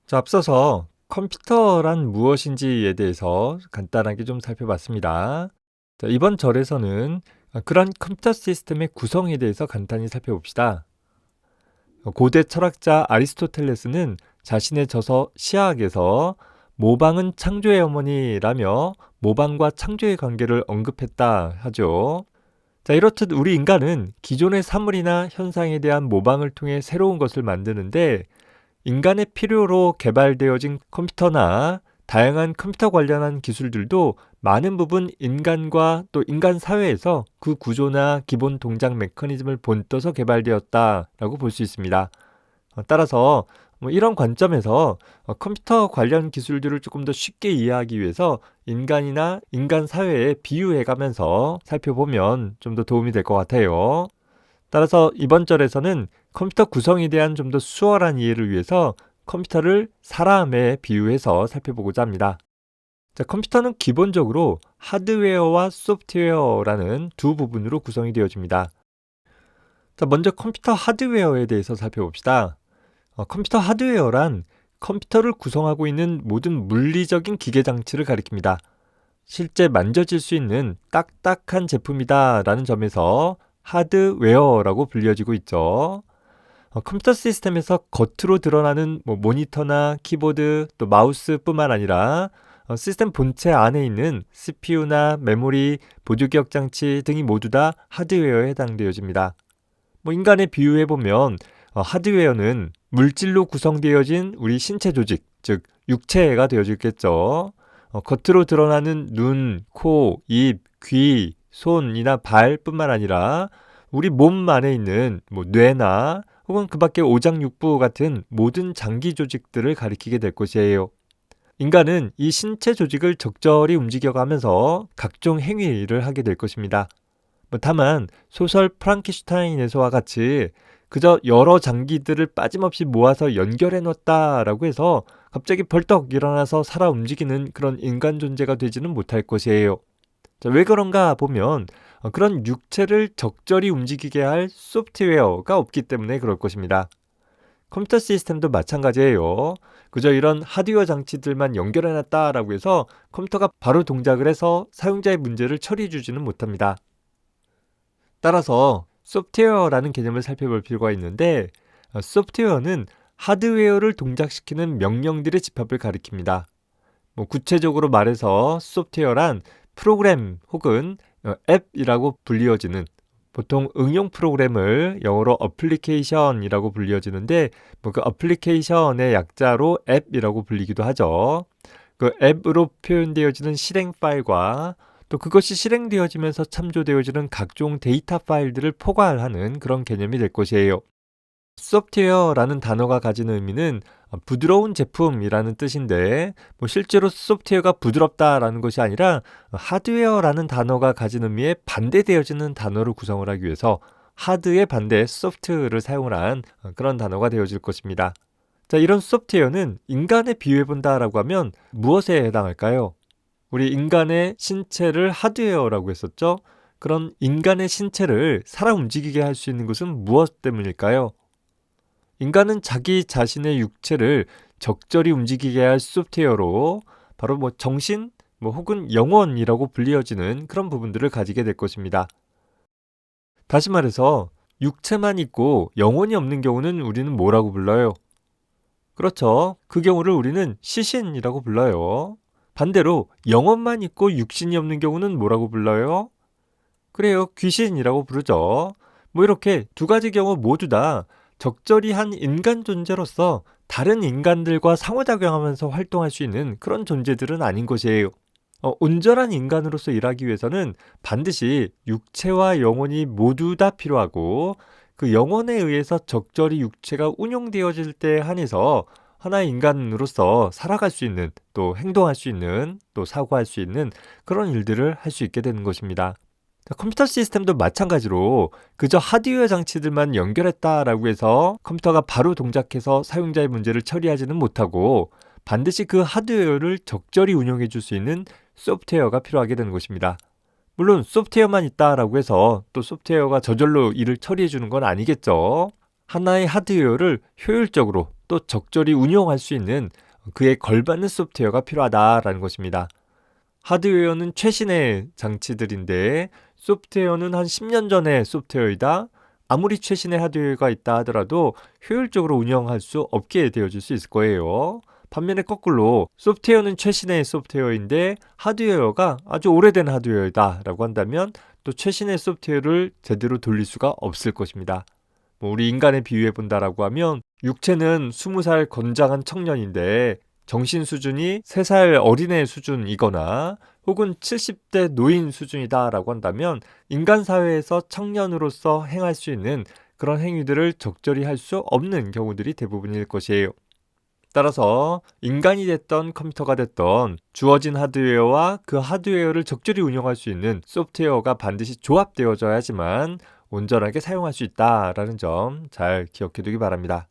자, 앞서서 컴퓨터란 무엇인지에 대해서 간단하게 좀 살펴봤습니다. 자, 이번 절에서는 그런 컴퓨터 시스템의 구성에 대해서 간단히 살펴봅시다. 고대 철학자 아리스토텔레스는 자신의 저서 시학에서 모방은 창조의 어머니라며 모방과 창조의 관계를 언급했다 하죠. 자, 이렇듯 우리 인간은 기존의 사물이나 현상에 대한 모방을 통해 새로운 것을 만드는데 인간의 필요로 개발되어진 컴퓨터나 다양한 컴퓨터 관련한 기술들도 많은 부분 인간과 또 인간 사회에서 그 구조나 기본 동작 메커니즘을 본떠서 개발되었다라고 볼 수 있습니다. 따라서 이런 관점에서 컴퓨터 관련 기술들을 조금 더 쉽게 이해하기 위해서 인간이나 인간 사회에 비유해가면서 살펴보면 좀 더 도움이 될 것 같아요. 따라서 이번 절에서는 컴퓨터 구성에 대한 좀 더 수월한 이해를 위해서 컴퓨터를 사람에 비유해서 살펴보고자 합니다. 자, 컴퓨터는 기본적으로 하드웨어와 소프트웨어라는 두 부분으로 구성이 되어집니다. 자, 먼저 컴퓨터 하드웨어에 대해서 살펴봅시다. 컴퓨터 하드웨어란 컴퓨터를 구성하고 있는 모든 물리적인 기계 장치를 가리킵니다. 실제 만져질 수 있는 딱딱한 제품이다 라는 점에서 하드웨어라고 불려지고 있죠. 컴퓨터 시스템에서 겉으로 드러나는 모니터나 키보드 또 마우스뿐만 아니라 시스템 본체 안에 있는 CPU나 메모리, 보조기억 장치 등이 모두 다 하드웨어에 해당되어집니다. 인간에 비유해보면 하드웨어는 물질로 구성되어진 우리 신체 조직, 즉 육체가 되어지겠죠. 겉으로 드러나는 눈, 코, 입, 귀, 손이나 발뿐만 아니라 우리 몸 안에 있는 뇌나 혹은 그 밖의 오장육부 같은 모든 장기 조직들을 가리키게 될 것이에요. 인간은 이 신체 조직을 적절히 움직여가면서 각종 행위를 하게 될 것입니다. 다만 소설 프랑켄슈타인에서와 같이 그저 여러 장기들을 빠짐없이 모아서 연결해 놓았다라고 해서 갑자기 벌떡 일어나서 살아 움직이는 그런 인간 존재가 되지는 못할 것이에요. 자, 왜 그런가 보면 그런 육체를 적절히 움직이게 할 소프트웨어가 없기 때문에 그럴 것입니다. 컴퓨터 시스템도 마찬가지예요. 그저 이런 하드웨어 장치들만 연결해 놨다라고 해서 컴퓨터가 바로 동작을 해서 사용자의 문제를 처리해 주지는 못합니다. 따라서 소프트웨어라는 개념을 살펴볼 필요가 있는데 소프트웨어는 하드웨어를 동작시키는 명령들의 집합을 가리킵니다. 구체적으로 말해서 소프트웨어란 프로그램 혹은 앱이라고 불리어지는 보통 응용 프로그램을 영어로 어플리케이션이라고 불리어지는데 그 어플리케이션의 약자로 앱이라고 불리기도 하죠. 그 앱으로 표현되어지는 실행 파일과 또 그것이 실행되어지면서 참조되어지는 각종 데이터 파일들을 포괄하는 그런 개념이 될 것이에요. 소프트웨어라는 단어가 가지는 의미는 부드러운 제품이라는 뜻인데 실제로 소프트웨어가 부드럽다라는 것이 아니라 하드웨어라는 단어가 가진 의미에 반대되어지는 단어를 구성을 하기 위해서 하드의 반대 소프트를 사용을 한 그런 단어가 되어질 것입니다. 자, 이런 소프트웨어는 인간에 비유해 본다라고 하면 무엇에 해당할까요? 우리 인간의 신체를 하드웨어라고 했었죠? 그런 인간의 신체를 살아 움직이게 할 수 있는 것은 무엇 때문일까요? 인간은 자기 자신의 육체를 적절히 움직이게 할 소프트웨어로 바로 정신, 혹은 영혼이라고 불리어지는 그런 부분들을 가지게 될 것입니다. 다시 말해서 육체만 있고 영혼이 없는 경우는 우리는 뭐라고 불러요? 그렇죠. 그 경우를 우리는 시신이라고 불러요. 반대로 영혼만 있고 육신이 없는 경우는 뭐라고 불러요? 그래요. 귀신이라고 부르죠. 이렇게 두 가지 경우 모두 다 적절히 한 인간 존재로서 다른 인간들과 상호작용하면서 활동할 수 있는 그런 존재들은 아닌 것이에요. 온전한 인간으로서 일하기 위해서는 반드시 육체와 영혼이 모두 다 필요하고 그 영혼에 의해서 적절히 육체가 운용되어질 때 한해서 하나의 인간으로서 살아갈 수 있는 또 행동할 수 있는 또 사고할 수 있는 그런 일들을 할 수 있게 되는 것입니다. 컴퓨터 시스템도 마찬가지로 그저 하드웨어 장치들만 연결했다라고 해서 컴퓨터가 바로 동작해서 사용자의 문제를 처리하지는 못하고 반드시 그 하드웨어를 적절히 운용해 줄 수 있는 소프트웨어가 필요하게 되는 것입니다. 물론 소프트웨어만 있다라고 해서 또 소프트웨어가 저절로 일을 처리해 주는 건 아니겠죠. 하나의 하드웨어를 효율적으로 또 적절히 운용할 수 있는 그에 걸맞는 소프트웨어가 필요하다라는 것입니다. 하드웨어는 최신의 장치들인데 소프트웨어는 한 10년 전의 소프트웨어이다. 아무리 최신의 하드웨어가 있다 하더라도 효율적으로 운영할 수 없게 되어질 수 있을 거예요. 반면에 거꾸로 소프트웨어는 최신의 소프트웨어인데 하드웨어가 아주 오래된 하드웨어이다 라고 한다면 또 최신의 소프트웨어를 제대로 돌릴 수가 없을 것입니다. 우리 인간에 비유해 본다라고 하면 육체는 20살 건장한 청년인데 정신 수준이 3살 어린애 수준이거나 혹은 70대 노인 수준이다라고 한다면 인간 사회에서 청년으로서 행할 수 있는 그런 행위들을 적절히 할 수 없는 경우들이 대부분일 것이에요. 따라서 인간이 됐던 컴퓨터가 됐던 주어진 하드웨어와 그 하드웨어를 적절히 운영할 수 있는 소프트웨어가 반드시 조합되어져야지만 온전하게 사용할 수 있다라는 점 잘 기억해 두기 바랍니다.